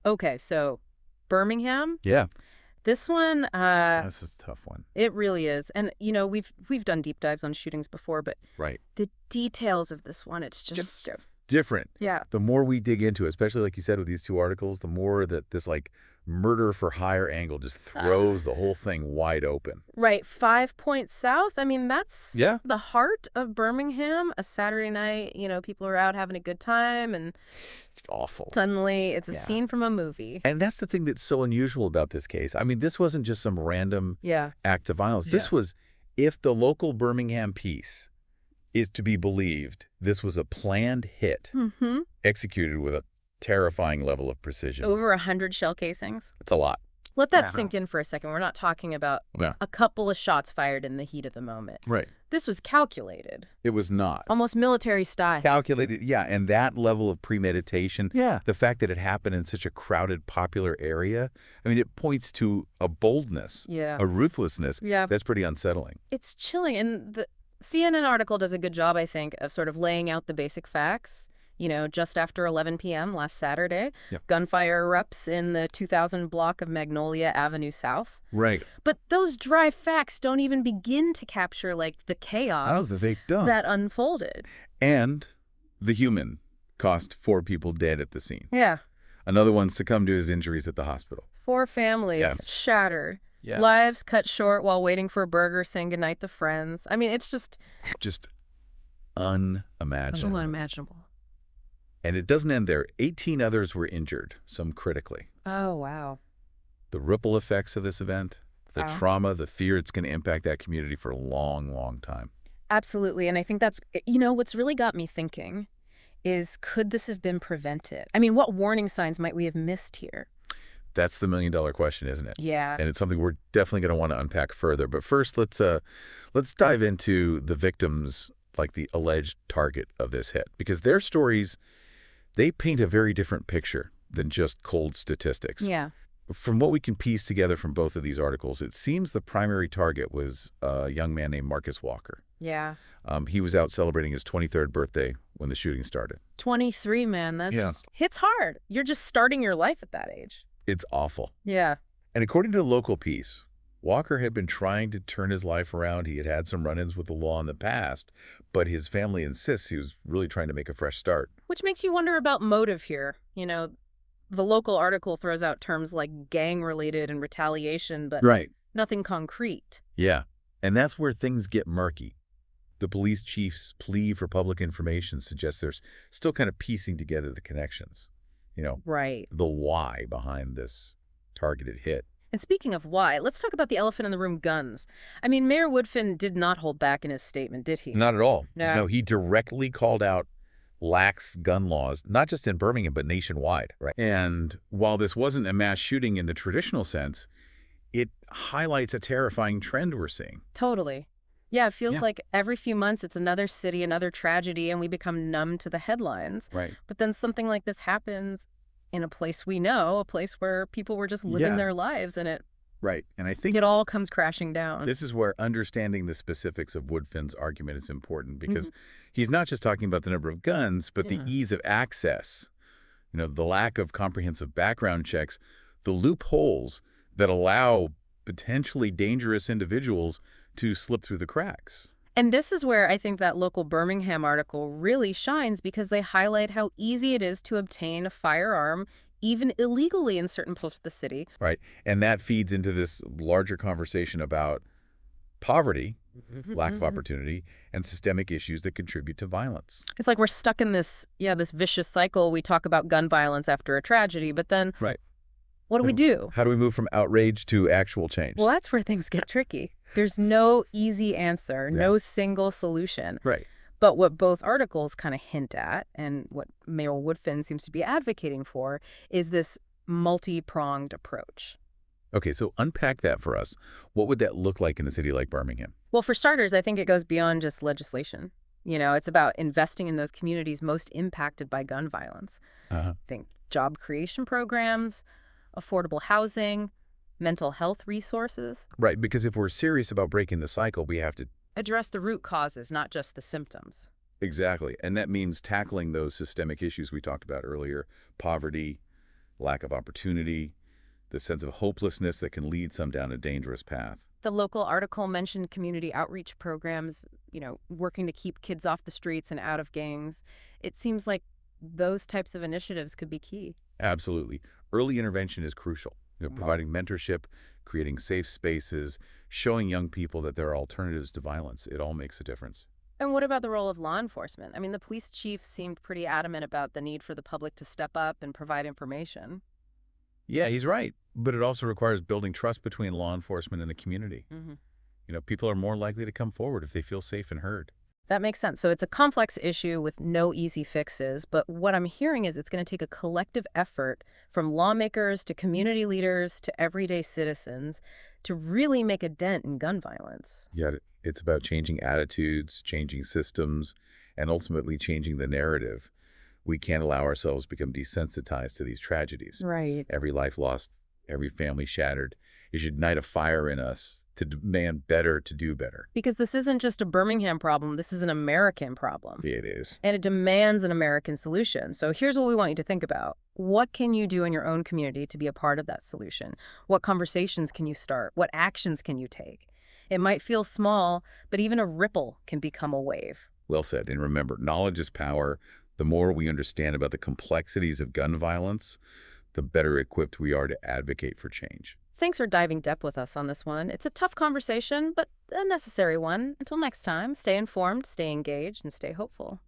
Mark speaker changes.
Speaker 1: Okay, so Birmingham,
Speaker 2: Yeah.
Speaker 1: this one,
Speaker 2: This is a tough one.
Speaker 1: it really is. And we've done deep dives on shootings before, but
Speaker 2: Right.
Speaker 1: the details of this one, it's
Speaker 2: Just
Speaker 1: just
Speaker 2: different.
Speaker 1: yeah.
Speaker 2: The more we dig into it, especially like you said with these two articles, the more that this like murder for hire angle just throws the whole thing wide open.
Speaker 1: Right, 5 points south. I mean, that's
Speaker 2: Yeah.
Speaker 1: the heart of Birmingham. A Saturday night, people are out having a good time, and
Speaker 2: It's awful.
Speaker 1: suddenly it's a
Speaker 2: Yeah.
Speaker 1: scene from a movie.
Speaker 2: And that's the thing that's so unusual about this case. I mean, this wasn't just some random
Speaker 1: Yeah.
Speaker 2: act of violence.
Speaker 1: Yeah.
Speaker 2: This was, if the local Birmingham piece is to be believed, this was a planned hit
Speaker 1: Mm-hmm.
Speaker 2: executed with a terrifying level of precision.
Speaker 1: Over 100 shell casings.
Speaker 2: It's a lot.
Speaker 1: Let that
Speaker 2: Yeah.
Speaker 1: sink in for a second. We're not talking about
Speaker 2: Yeah.
Speaker 1: a couple of shots fired in the heat of the moment.
Speaker 2: Right.
Speaker 1: This was calculated,
Speaker 2: It was not.
Speaker 1: almost military style.
Speaker 2: Calculated, yeah, and that level of premeditation,
Speaker 3: Yeah.
Speaker 2: the fact that it happened in such a crowded, popular area, I mean, it points to a boldness,
Speaker 1: Yeah.
Speaker 2: a ruthlessness
Speaker 1: Yeah.
Speaker 2: that's pretty unsettling.
Speaker 1: It's chilling. And the CNN article does a good job, I think, of sort of laying out the basic facts. Just after 11 p.m. last Saturday,
Speaker 2: Yep.
Speaker 1: gunfire erupts in the 2000 block of Magnolia Avenue South.
Speaker 2: Right.
Speaker 1: But those dry facts don't even begin to capture, like, the chaos
Speaker 2: They don't.
Speaker 1: that unfolded.
Speaker 2: And the human cost 4 people dead at the scene.
Speaker 1: Yeah.
Speaker 2: Another one succumbed to his injuries at the hospital.
Speaker 1: 4 families
Speaker 2: Yeah.
Speaker 1: shattered.
Speaker 2: Yeah.
Speaker 1: Lives cut short while waiting for a burger, saying goodnight to friends. I mean, it's just
Speaker 2: Just unimaginable.
Speaker 1: unimaginable.
Speaker 2: And it doesn't end there. 18 others were injured, some critically.
Speaker 1: Oh, wow.
Speaker 2: The ripple effects of this event, the
Speaker 1: Wow.
Speaker 2: trauma, the fear, it's going to impact that community for a long, long time.
Speaker 1: Absolutely. And I think that's, what's really got me thinking is, could this have been prevented? I mean, what warning signs might we have missed here?
Speaker 2: That's the million-dollar question, isn't it?
Speaker 1: Yeah.
Speaker 2: And it's something we're definitely going to want to unpack further. But first, let's dive into the victims, like the alleged target of this hit, because their stories, they paint a very different picture than just cold statistics.
Speaker 1: Yeah.
Speaker 2: From what we can piece together from both of these articles, it seems the primary target was a young man named Marcus Walker.
Speaker 1: Yeah.
Speaker 2: He was out celebrating his 23rd birthday when the shooting started.
Speaker 1: 23, man. That's
Speaker 2: Yeah.
Speaker 1: just hits hard. You're just starting your life at that age.
Speaker 2: It's awful.
Speaker 1: Yeah.
Speaker 2: And according to the local piece, Walker had been trying to turn his life around. He had had some run-ins with the law in the past, but his family insists he was really trying to make a fresh start.
Speaker 1: Which makes you wonder about motive here. The local article throws out terms like gang-related and retaliation, but
Speaker 2: Right.
Speaker 1: nothing concrete.
Speaker 2: Yeah. And that's where things get murky. The police chief's plea for public information suggests there's still kind of piecing together the connections.
Speaker 1: Right.
Speaker 2: The why behind this targeted hit.
Speaker 1: And speaking of why, let's talk about the elephant in the room, guns. I mean, Mayor Woodfin did not hold back in his statement, did he?
Speaker 2: Not at all.
Speaker 1: No.
Speaker 2: No, he directly called out lax gun laws, not just in Birmingham, but nationwide.
Speaker 3: Right.
Speaker 2: And while this wasn't a mass shooting in the traditional sense, it highlights a terrifying trend we're seeing.
Speaker 1: Totally. Yeah, it feels
Speaker 2: Yeah.
Speaker 1: like every few months it's another city, another tragedy, and we become numb to the headlines.
Speaker 2: Right.
Speaker 1: But then something like this happens in a place we know, a place where people were just living
Speaker 2: Yeah.
Speaker 1: their lives, and
Speaker 2: Right. And I think
Speaker 1: it all comes crashing down.
Speaker 2: this is where understanding the specifics of Woodfin's argument is important, because
Speaker 1: Mm-hmm.
Speaker 2: he's not just talking about the number of guns, but
Speaker 1: Yeah.
Speaker 2: the ease of access, the lack of comprehensive background checks, the loopholes that allow potentially dangerous individuals to slip through the cracks.
Speaker 1: And this is where I think that local Birmingham article really shines, because they highlight how easy it is to obtain a firearm, even illegally in certain parts of the city.
Speaker 2: Right. And that feeds into this larger conversation about poverty, lack of opportunity, and systemic issues that contribute to violence.
Speaker 1: It's like we're stuck in this vicious cycle. We talk about gun violence after a tragedy, but then
Speaker 2: Right.
Speaker 1: what do we do?
Speaker 2: How do we move from outrage to actual change?
Speaker 1: Well, that's where things get tricky. There's no easy answer, no single solution.
Speaker 2: Right.
Speaker 1: But what both articles kind of hint at, and what Mayor Woodfin seems to be advocating for, is this multi-pronged approach.
Speaker 2: Okay, so unpack that for us. What would that look like in a city like Birmingham?
Speaker 1: Well, for starters, I think it goes beyond just legislation. It's about investing in those communities most impacted by gun violence. Think job creation programs, affordable housing, mental health resources.
Speaker 2: Right, because if we're serious about breaking the cycle, we have to...
Speaker 1: Address the root causes, not just the symptoms.
Speaker 2: Exactly. And that means tackling those systemic issues we talked about earlier: poverty, lack of opportunity, the sense of hopelessness that can lead some down a dangerous path.
Speaker 1: The local article mentioned community outreach programs, working to keep kids off the streets and out of gangs. It seems like those types of initiatives could be key.
Speaker 2: Absolutely. Early intervention is crucial. Providing mentorship, creating safe spaces, showing young people that there are alternatives to violence. It all makes a difference.
Speaker 1: And what about the role of law enforcement? I mean, the police chief seemed pretty adamant about the need for the public to step up and provide information.
Speaker 2: Yeah, he's right. But it also requires building trust between law enforcement and the community.
Speaker 1: Hmm.
Speaker 2: People are more likely to come forward if they feel safe and heard.
Speaker 1: That makes sense. So it's a complex issue with no easy fixes, but what I'm hearing is it's going to take a collective effort from lawmakers to community leaders to everyday citizens to really make a dent in gun violence.
Speaker 2: Yet it's about changing attitudes, changing systems, and ultimately changing the narrative. We can't allow ourselves to become desensitized to these tragedies.
Speaker 1: Right.
Speaker 2: Every life lost, every family shattered. It should ignite a fire in us to demand better, to do better.
Speaker 1: Because this isn't just a Birmingham problem, this is an American problem.
Speaker 2: It is.
Speaker 1: And it demands an American solution. So here's what we want you to think about. What can you do in your own community to be a part of that solution? What conversations can you start? What actions can you take? It might feel small, but even a ripple can become a wave.
Speaker 2: Well said. And remember, knowledge is power. The more we understand about the complexities of gun violence, the better equipped we are to advocate for change.
Speaker 1: Thanks for diving deep with us on this one. It's a tough conversation, but a necessary one. Until next time, stay informed, stay engaged, and stay hopeful.